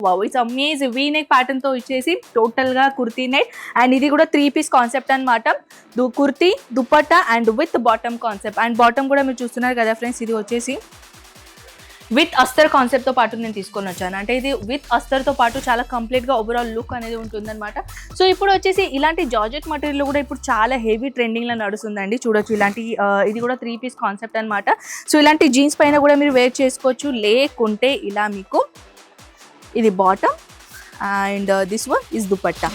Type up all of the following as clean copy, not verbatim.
Wow, it's amazing V neck pattern తో ఇచ్చేసి total గా కుర్తీ నెట్ అండ్ ఇది కూడా 3 పీస్ కాన్సెప్ట్ అనమాట. Kurti dupatta and with bottom concept and bottom కూడా మీరు చూస్తున్నారు కదా ఫ్రెండ్స్, ఇది వచ్చేసి విత్ అస్తర్ కాన్సెప్ట్ తో పాటు నేను తీసుకొని వచ్చాను. అంటే ఇది విత్ అస్తర్ తో పాటు చాలా కంప్లీట్ గా ఓవరాల్ లుక్ అనేది ఉంటుందన్నమాట. సో ఇప్పుడు వచ్చేసి ఇలాంటి జార్జెట్ మెటీరియల్ కూడా ఇప్పుడు చాలా హెవీ ట్రెండింగ్ లో నడుస్తుందండి. చూడొచ్చు ఇలాంటి ఇది కూడా 3 పీస్ కాన్సెప్ట్ అనమాట. సో ఇలాంటి జీన్స్ పైన కూడా మీరు వేర్ చేసుకోవచ్చు, లేకుంటే ఇలా మీకు ఇది bottom and this one is dupatta.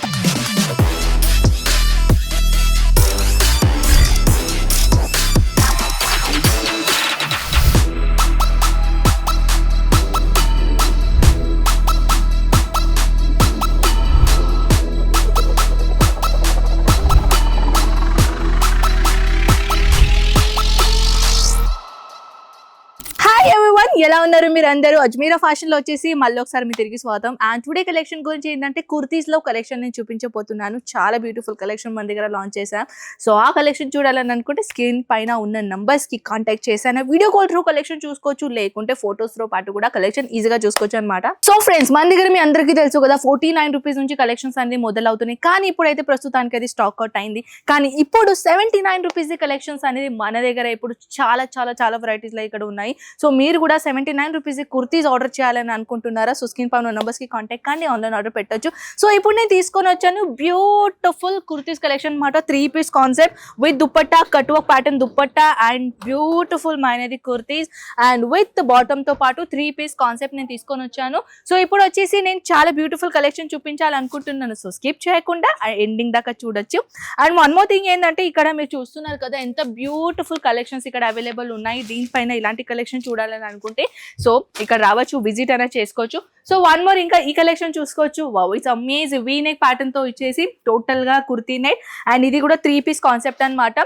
ఎలా ఉన్నారు మీరు అందరూ? అజ్మీరా ఫ్యాషన్ లో వచ్చేసి మళ్ళీ ఒకసారి మీ తిరిగి స్వాగతం. అండ్ టుడే కలెక్షన్ గురించి ఏంటంటే కుర్తీస్ లో కలెక్షన్ నేను చూపించబోతున్నాను. చాలా బ్యూటిఫుల్ కలెక్షన్ మన దగ్గర లాంచ్ చేశాను. సో ఆ కలెక్షన్ చూడాలని అనుకుంటే స్క్రీన్ పైన ఉన్న నంబర్స్ కి కాంటాక్ట్ చేశాను. వీడియో కాల్ త్రూ కలెక్షన్ చూసుకోవచ్చు, లేకుంటే ఫోటోస్ తో పాటు కూడా కలెక్షన్ ఈజీగా చూసుకోవచ్చు అనమాట. సో ఫ్రెండ్స్, మన దగ్గర మీ అందరికీ తెలుసు కదా 49 రూపీస్ నుంచి కలెక్షన్స్ అనేది మొదలవుతున్నాయి. కానీ ఇప్పుడైతే ప్రస్తుతానికి అది స్టాక్ అవుట్ అయింది. కానీ ఇప్పుడు 79 రూపీస్ కలెక్షన్స్ అనేది మన దగ్గర ఇప్పుడు చాలా చాలా చాలా వెరైటీస్ లో ఇక్కడ ఉన్నాయి. సో మీరు కూడా 79 రూపీస్ కుర్తీస్ ఆర్డర్ చేయాలని అనుకుంటున్నారా? సో స్క్రీన్ పైన నంబర్స్ కి కాంటాక్ట్ కానీ ఆన్లైన్ ఆర్డర్ పెట్టొచ్చు. సో ఇప్పుడు నేను తీసుకొని వచ్చాను బ్యూటిఫుల్ కుర్తీస్ కలెక్షన్ అన్నమాట. 3 piece concept with dupatta, cut work pattern dupatta and beautiful మైనది కుర్తీస్ అండ్ విత్ బాటమ్ తో పాటు 3 పీస్ కాన్సెప్ట్ నేను తీసుకొని వచ్చాను. సో ఇప్పుడు వచ్చేసి నేను చాలా బ్యూటిఫుల్ కలెక్షన్ చూపించాలనుకుంటున్నాను. సో స్కిప్ చేయకుండా ఎండింగ్ దాకా చూడొచ్చు. అండ్ వన్ మోర్ థింగ్ ఏంటంటే ఇక్కడ మీరు చూస్తున్నారు కదా ఎంత బ్యూటిఫుల్ కలెక్షన్స్ ఇక్కడ అవైలబుల్ ఉన్నాయి. దీనిపైన ఇలాంటి కలెక్షన్ చూడాలని అనుకుంటే సో ఇక్కడ రావచ్చు, విజిట్ అనేది చేసుకోవచ్చు. సో వన్ మోర్ ఇంకా ఈ కలెక్షన్ చూసుకోవచ్చు. Wow, it's amazing V neck pattern తో ఇచ్చేసి టోటల్ గా కుర్తీ నెట్ అండ్ ఇది కూడా 3 పీస్ కాన్సెప్ట్ అనమాట.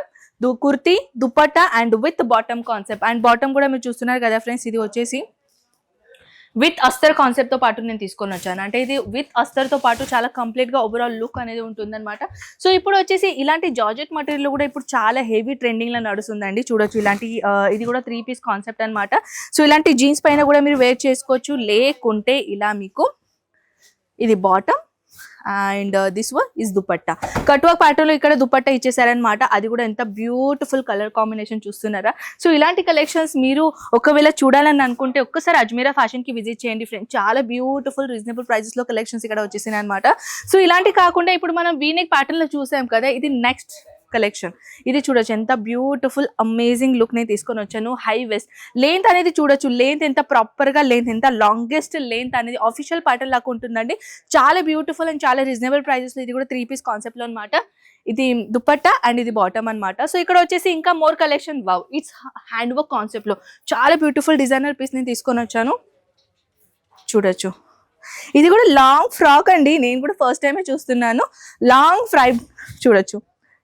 Kurti dupatta and with bottom concept and bottom కూడా మీరు చూస్తున్నారు కదా ఫ్రెండ్స్, ఇది వచ్చేసి విత్ అస్తర్ కాన్సెప్ట్ తో పాటు నేను తీసుకొని వచ్చాను. అంటే ఇది విత్ అస్తర్ తో పాటు చాలా కంప్లీట్ గా ఓవరాల్ లుక్ అనేది ఉంటుందన్నమాట. సో ఇప్పుడు వచ్చేసి ఇలాంటి జార్జెట్ మెటీరియల్ కూడా ఇప్పుడు చాలా హెవీ ట్రెండింగ్ లో నడుస్తుందండి. చూడొచ్చు ఇలాంటి ఇది కూడా 3 పీస్ కాన్సెప్ట్ అనమాట. సో ఇలాంటి జీన్స్ పైన కూడా మీరు వేర్ చేసుకోవచ్చు, లేకుంటే ఇలా మీకు ఇది bottom and this one is dupatta. Cut work pattern లో ఇక్కడ దుపట్టా ఇచ్చేసారనమాట. అది కూడా ఎంత బ్యూటిఫుల్ కలర్ కాంబినేషన్ చూస్తున్నారా? సో ఇలాంటి కలెక్షన్స్ మీరు ఒకవేళ చూడాలని అనుకుంటే ఒక్కసారి అజ్మీరా ఫ్యాషన్ కి విజిట్ చేయండి ఫ్రెండ్స్. చాలా బ్యూటిఫుల్ రీజనబుల్ ప్రైజెస్ లో కలెక్షన్స్ ఇక్కడ వచ్చేసినాయి అనమాట. సో ఇలాంటి కాకుండా ఇప్పుడు మనం వీనెక్ ప్యాటర్న్ లో చూసాం కదా, ఇది నెక్స్ట్ కలెక్షన్. ఇది చూడొచ్చు ఎంత బ్యూటిఫుల్ అమేజింగ్ లుక్ నేను తీసుకొని వచ్చాను. హై వెస్ట్ లెంత్ అనేది చూడొచ్చు, లెంత్ ఎంత ప్రాపర్ గా లెంత్ ఎంత లాంగెస్ట్ లెంత్ అనేది ఆఫీషియల్ ప్యాటర్న్ లాగా ఉంటుందండి. చాలా బ్యూటిఫుల్ అండ్ చాలా రీజనబుల్ ప్రైజెస్ లో ఇది కూడా 3 పీస్ కాన్సెప్ట్ లో అనమాట. ఇది దుపట్టా అండ్ ఇది బాటమ్ అనమాట. సో ఇక్కడ వచ్చేసి ఇంకా more collection. Wow, it's hand work concept లో చాలా బ్యూటిఫుల్ డిజైనర్ పీస్ నేను తీసుకొని వచ్చాను. చూడొచ్చు ఇది కూడా లాంగ్ ఫ్రాక్ అండి. నేను కూడా ఫస్ట్ టైమే చూస్తున్నాను. లాంగ్ ఫ్రై చూడొచ్చు,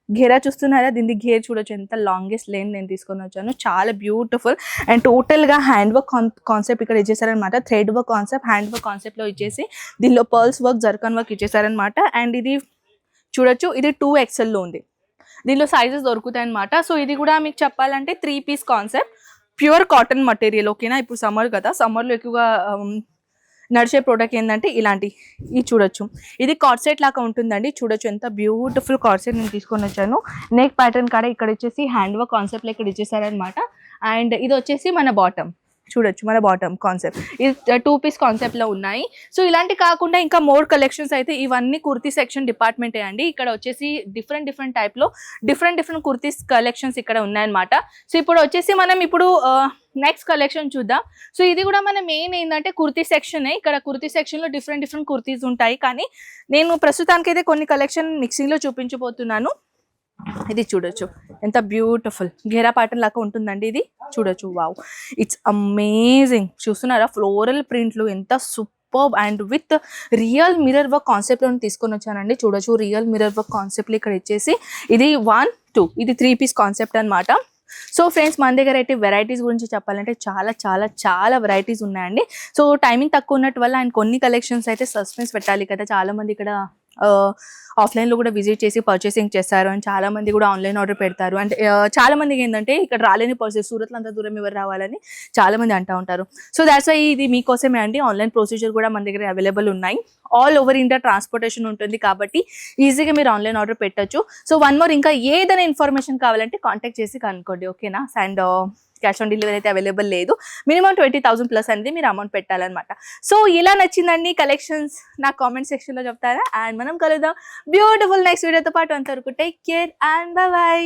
ఘేరా చూస్తున్నారా? దీన్ని ఘేర్ చూడొచ్చు ఎంత లాంగెస్ట్ లెంత్ నేను తీసుకొని వచ్చాను. చాలా బ్యూటిఫుల్ అండ్ టోటల్ గా హ్యాండ్ వర్క్ కాన్సెప్ట్ ఇక్కడ ఇచ్చేసారనమాట. Thread work concept hand work concept లో ఇచ్చేసి దీనిలో పర్ల్స్ వర్క్ జర్కన్ వర్క్ ఇచ్చేసారనమాట. అండ్ ఇది చూడొచ్చు, ఇది 2XL లో ఉంది. దీనిలో సైజెస్ దొరుకుతాయి అనమాట. సో ఇది కూడా మీకు చెప్పాలంటే 3 piece concept pure cotton material. ఓకేనా, ఇప్పుడు సమ్మర్ కదా, సమ్మర్ లో ఎక్కువగా నడిచే ప్రోడక్ట్ ఏంటంటే ఇలాంటి ఇది చూడొచ్చు. ఇది కార్సెట్ లాగా ఉంటుందండి. చూడొచ్చు ఎంత బ్యూటిఫుల్ కార్సెట్ నేను తీసుకొని వచ్చాను. నెక్ ప్యాటర్న్ కాడ ఇక్కడ వచ్చేసి హ్యాండ్ వర్క్ కాన్సెప్ట్ లో ఇక్కడ ఇచ్చేసారనమాట. అండ్ ఇది వచ్చేసి మన బాటమ్. చూడొచ్చు మన బాటమ్ కాన్సెప్ట్ ఇది 2 పీస్ కాన్సెప్ట్ లో ఉన్నాయి. సో ఇలాంటి కాకుండా ఇంకా మోర్ కలెక్షన్స్ అయితే ఇవన్నీ కుర్తీ సెక్షన్ డిపార్ట్మెంటే అండి. ఇక్కడ వచ్చేసి డిఫరెంట్ టైప్ లో డిఫరెంట్ కుర్తీస్ కలెక్షన్స్ ఇక్కడ ఉన్నాయన్నమాట. సో ఇప్పుడు వచ్చేసి మనం ఇప్పుడు నెక్స్ట్ కలెక్షన్ చూద్దాం. సో ఇది కూడా మన మెయిన్ ఏంటంటే కుర్తీ సెక్షన్. ఇక్కడ కుర్తీ సెక్షన్ లో డిఫరెంట్ కుర్తీస్ ఉంటాయి. కానీ నేను ప్రస్తుతానికి అయితే కొన్ని కలెక్షన్ మిక్సింగ్ లో చూపించబోతున్నాను. ఇది చూడొచ్చు ఎంత బ్యూటిఫుల్ ఘేరా ప్యాటర్న్ లాగా ఉంటుందండి. ఇది చూడొచ్చు. Wow, it's amazing. చూస్తున్నారా ఫ్లోరల్ ప్రింట్లు ఎంత super and with real mirror work concept లో తీసుకొని వచ్చానండి. చూడొచ్చు రియల్ మిర్రర్ వర్క్ కాన్సెప్ట్ ఇక్కడ ఇచ్చేసి ఇది 1, 2 ఇది 3 పీస్ కాన్సెప్ట్ అనమాట. సో ఫ్రెండ్స్, మన దగ్గర అయితే వెరైటీస్ గురించి చెప్పాలంటే చాలా చాలా చాలా వెరైటీస్ ఉన్నాయండి. సో టైమింగ్ తక్కువ ఉన్నట్టు వల్ల అండ్ కొన్ని కలెక్షన్స్ అయితే సస్పెన్స్ పెట్టాలి కదా, చాలా మంది ఇక్కడ ఆఫ్లైన్లో కూడా విజిట్ చేసి పర్చేసింగ్ చేస్తారు అండ్ చాలా మంది కూడా ఆన్లైన్ ఆర్డర్ పెడతారు. అంటే చాలా మందికి ఏంటంటే ఇక్కడ రాలేని పరిస్థితి, సూరత్లో అంత దూరం ఎవరు రావాలని చాలా మంది అంటూ ఉంటారు. సో దాట్స్ వై ఇది మీకోసమే అండి. ఆన్లైన్ ప్రొసీజర్ కూడా మన దగ్గర అవైలబుల్ ఉన్నాయి. ఆల్ ఓవర్ ఇండియా ట్రాన్స్పోర్టేషన్ ఉంటుంది కాబట్టి ఈజీగా మీరు ఆన్లైన్ ఆర్డర్ పెట్టచ్చు. సో వన్ మోర్, ఇంకా ఏదైనా ఇన్ఫర్మేషన్ కావాలంటే కాంటాక్ట్ చేసి కనుక్కోండి, ఓకేనా. అండ్ క్యాష్ ఆన్ డెలివరీ అయితే అవైలబుల్ లేదు. మినిమం 20,000 ప్లస్ అనేది మీరు అమౌంట్ పెట్టాలన్నమాట. సో ఇలా నచ్చిందండి కలెక్షన్స్, నాకు కామెంట్ సెక్షన్లో చెప్తారా. అండ్ మనం కలుద్దాం బ్యూటిఫుల్ నెక్స్ట్ వీడియోతో పాటు. అంతవరకు టేక్ కేర్ అండ్ బై.